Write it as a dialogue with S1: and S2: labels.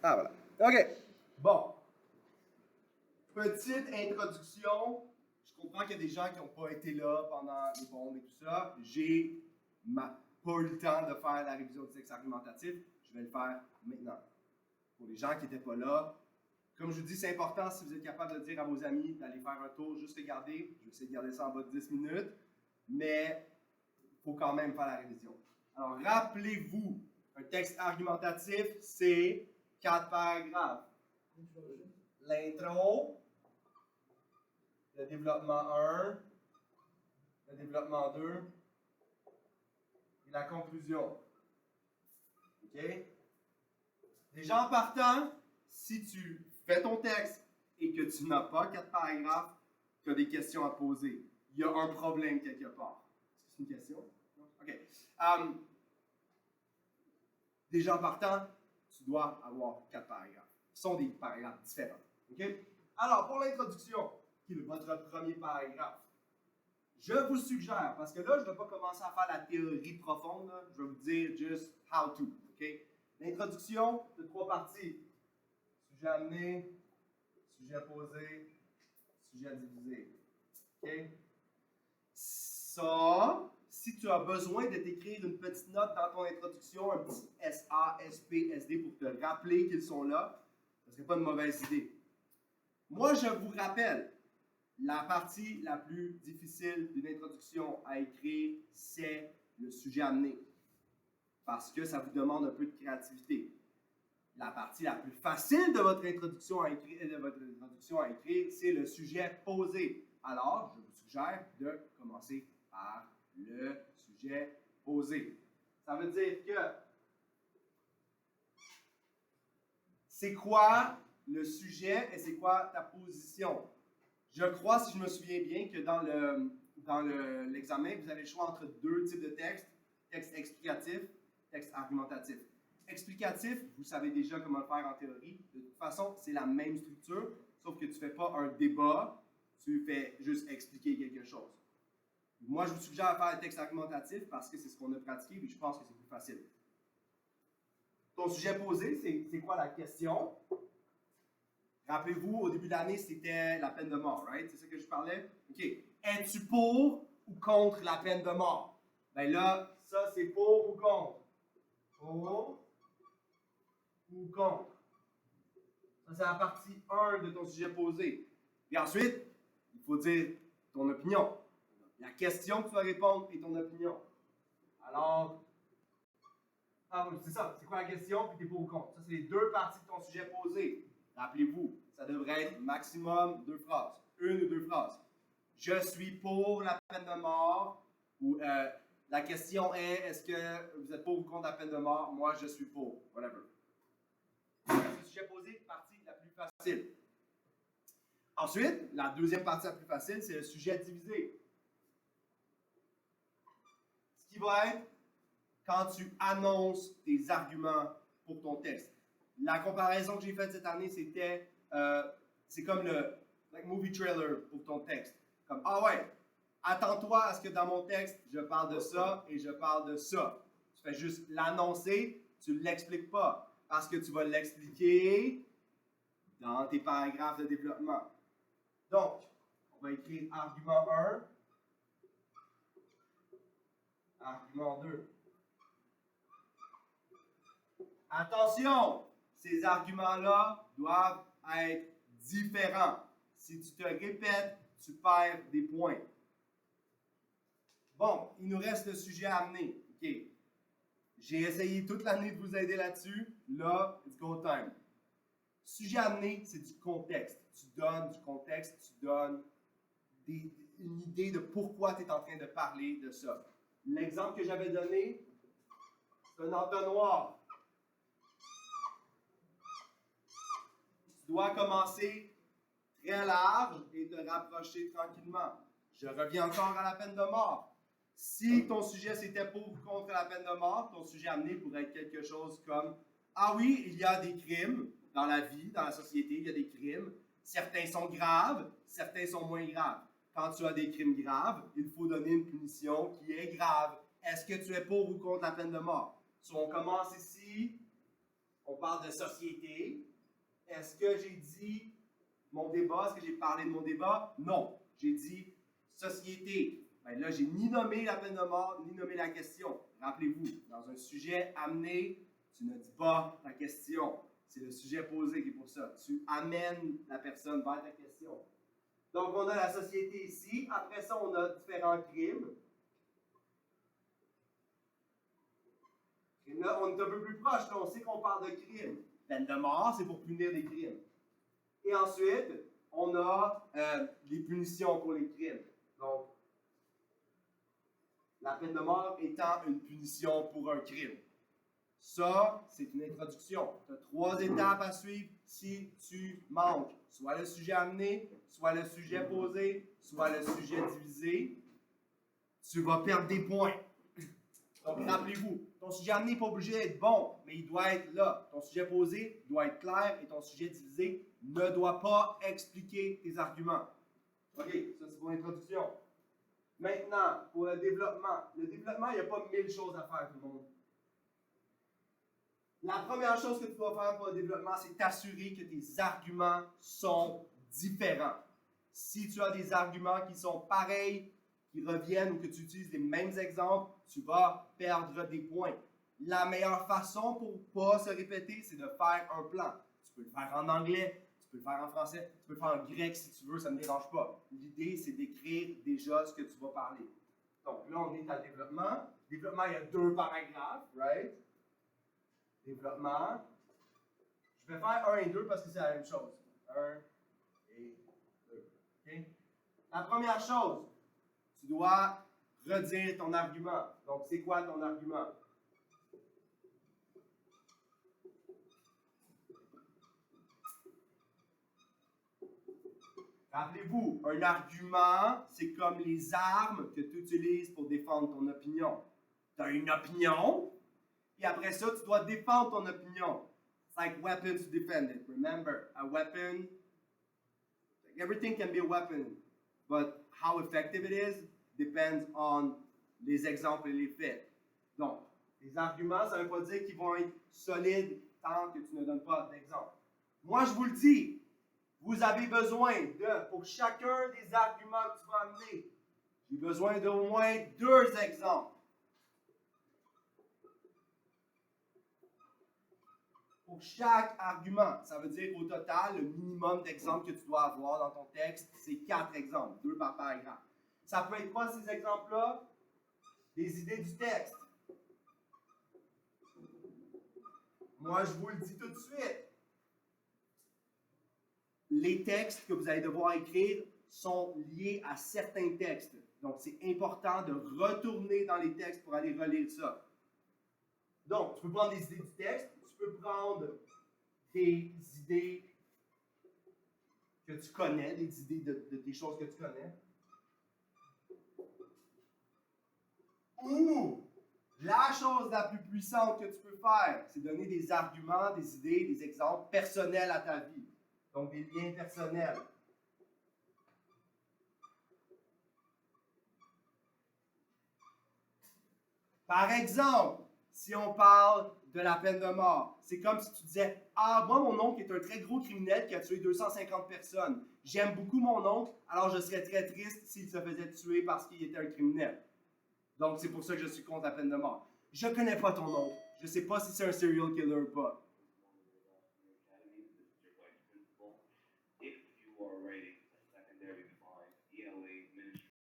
S1: Ah, voilà. OK. Bon. Petite introduction. Je comprends qu'il y a des gens qui n'ont pas été là pendant les bombes et tout ça. J'ai pas eu le temps de faire la révision du texte argumentatif. Je vais le faire maintenant. Pour les gens qui n'étaient pas là, comme je vous dis, c'est important si vous êtes capable de dire à vos amis d'aller faire un tour, juste regarder. Je vais essayer de garder ça en bas de 10 minutes. Mais il faut quand même faire la révision. Alors, rappelez-vous, un texte argumentatif, c'est 4 paragraphes. L'intro, le développement 1, le développement 2 et la conclusion. OK? Déjà en partant, si tu fais ton texte et que tu n'as pas 4 paragraphes, tu as des questions à poser. Il y a un problème quelque part. Est-ce que c'est une question? Non? OK. Déjà en partant, tu dois avoir 4 paragraphes. Ce sont des paragraphes différents. OK? Alors, pour l'introduction, qui est votre premier paragraphe, je vous suggère, parce que là, je ne vais pas commencer à faire la théorie profonde, là, je vais vous dire juste how to. Okay? L'introduction de 3 parties. Sujet amené, sujet posé, sujet divisé. Okay? Ça, si tu as besoin de t'écrire une petite note dans ton introduction, un petit SA, SP, SD pour te rappeler qu'ils sont là, ce ne serait pas une mauvaise idée. Moi, je vous rappelle, la partie la plus difficile d'une introduction à écrire, c'est le sujet amené. Parce que ça vous demande un peu de créativité. La partie la plus facile de votre introduction à écrire, c'est le sujet posé. Alors, je vous suggère de commencer par le sujet posé. Ça veut dire que c'est quoi le sujet et c'est quoi ta position? Je crois, si je me souviens bien, que dans l'examen, vous avez le choix entre 2 types de textes, texte explicatif, texte argumentatif. Explicatif, vous savez déjà comment le faire en théorie. De toute façon, c'est la même structure, sauf que tu ne fais pas un débat, tu fais juste expliquer quelque chose. Moi, je vous suggère de faire un texte argumentatif parce que c'est ce qu'on a pratiqué et je pense que c'est plus facile. Ton sujet posé, c'est quoi la question? Rappelez-vous, au début de l'année, c'était la peine de mort, right? C'est ça que je parlais? OK. Es-tu pour ou contre la peine de mort? Ben là, ça, c'est pour ou contre? Pour ou contre? Ça, c'est la partie 1 de ton sujet posé. Et ensuite, il faut dire ton opinion. La question que tu vas répondre est ton opinion. Alors, oui, c'est ça. C'est quoi la question? Puis t'es pour ou contre. Ça, c'est les 2 parties de ton sujet posé. Rappelez-vous, ça devrait être maximum 2 phrases. 1 ou 2 phrases. Je suis pour la peine de mort. Ou la question est, est-ce que vous êtes pour ou contre la peine de mort? Moi, je suis pour. Whatever. Le sujet posé, partie la plus facile. Ensuite, la deuxième partie la plus facile, c'est le sujet divisé. Ce qui va être quand tu annonces tes arguments pour ton texte. La comparaison que j'ai faite cette année, c'était, c'est comme le movie trailer pour ton texte. Comme, ah ouais, attends-toi à ce que dans mon texte, je parle de ça et je parle de ça. Tu fais juste l'annoncer, tu ne l'expliques pas. Parce que tu vas l'expliquer dans tes paragraphes de développement. Donc, on va écrire argument 1, argument 2. Attention, ces arguments-là doivent être différents. Si tu te répètes, tu perds des points. Bon, il nous reste le sujet à amener. OK. J'ai essayé toute l'année de vous aider là-dessus. Là, it's go time. Sujet amené, c'est du contexte. Tu donnes du contexte, tu donnes une idée de pourquoi tu es en train de parler de ça. L'exemple que j'avais donné, c'est un entonnoir. Tu dois commencer très large et te rapprocher tranquillement. Je reviens encore à la peine de mort. Si ton sujet c'était pour ou contre la peine de mort, ton sujet amené pourrait être quelque chose comme « Ah oui, il y a des crimes dans la vie, dans la société, il y a des crimes. Certains sont graves, certains sont moins graves. Quand tu as des crimes graves, il faut donner une punition qui est grave. Est-ce que tu es pour ou contre la peine de mort? » So, on commence ici, On parle de société. Est-ce que j'ai dit mon débat? Est-ce que j'ai parlé de mon débat? Non. J'ai dit société. Ben là, j'ai ni nommé la peine de mort, ni nommé la question. Rappelez-vous, dans un sujet amené, tu ne dis pas ta question. C'est le sujet posé qui est pour ça. Tu amènes la personne vers ta question. Donc, on a la société ici. Après ça, on a différents crimes. Et là, on est un peu plus proche. Là, on sait qu'on parle de crimes. Peine de mort, c'est pour punir des crimes. Et ensuite, on a les punitions pour les crimes. Donc, la peine de mort étant une punition pour un crime. Ça, c'est une introduction. Tu as 3 étapes à suivre si tu manques. Soit le sujet amené, soit le sujet posé, soit le sujet divisé. Tu vas perdre des points. Donc, rappelez-vous, ton sujet amené n'est pas obligé d'être bon, mais il doit être là. Ton sujet posé doit être clair et ton sujet divisé ne doit pas expliquer tes arguments. OK, ça c'est pour l'introduction. Maintenant, pour le développement. Le développement, il n'y a pas 1000 choses à faire, tout le monde. La première chose que tu dois faire pour le développement, c'est t'assurer que tes arguments sont différents. Si tu as des arguments qui sont pareils, qui reviennent ou que tu utilises les mêmes exemples, tu vas perdre des points. La meilleure façon pour ne pas se répéter, c'est de faire un plan. Tu peux le faire en anglais, tu peux le faire en français, tu peux le faire en grec si tu veux, ça ne me dérange pas. L'idée, c'est d'écrire déjà ce que tu vas parler. Donc là, on est à développement. Développement, il y a 2 paragraphes, right? Développement. Je vais faire 1 et 2 parce que c'est la même chose. 1 et 2. Okay? La première chose, tu dois redire ton argument. Donc, c'est quoi ton argument? Rappelez-vous, un argument, c'est comme les armes que tu utilises pour défendre ton opinion. Tu as une opinion, et après ça, tu dois défendre ton opinion. It's like weapons to defend it. Remember, a weapon, everything can be a weapon, but how effective it is depends on les exemples et les faits. Donc, les arguments, ça ne veut pas dire qu'ils vont être solides tant que tu ne donnes pas d'exemple. Moi, je vous le dis, vous avez besoin de, pour chacun des arguments que tu vas amener, j'ai besoin d'au moins 2 exemples. Pour chaque argument, ça veut dire au total, le minimum d'exemples que tu dois avoir dans ton texte, c'est 4 exemples, 2 par paragraphe. Ça peut être quoi ces exemples-là? Des idées du texte. Moi, je vous le dis tout de suite. Les textes que vous allez devoir écrire sont liés à certains textes. Donc, c'est important de retourner dans les textes pour aller relire ça. Donc, tu peux prendre des idées du texte, tu peux prendre des idées que tu connais, des idées des choses que tu connais. Ou la chose la plus puissante que tu peux faire, c'est donner des arguments, des idées, des exemples personnels à ta vie. Donc, des liens personnels. Par exemple, si on parle de la peine de mort, c'est comme si tu disais « Ah, moi, mon oncle est un très gros criminel qui a tué 250 personnes. J'aime beaucoup mon oncle, alors je serais très triste s'il se faisait tuer parce qu'il était un criminel. Donc, c'est pour ça que je suis contre la peine de mort. Je ne connais pas ton oncle. Je ne sais pas si c'est un serial killer ou pas.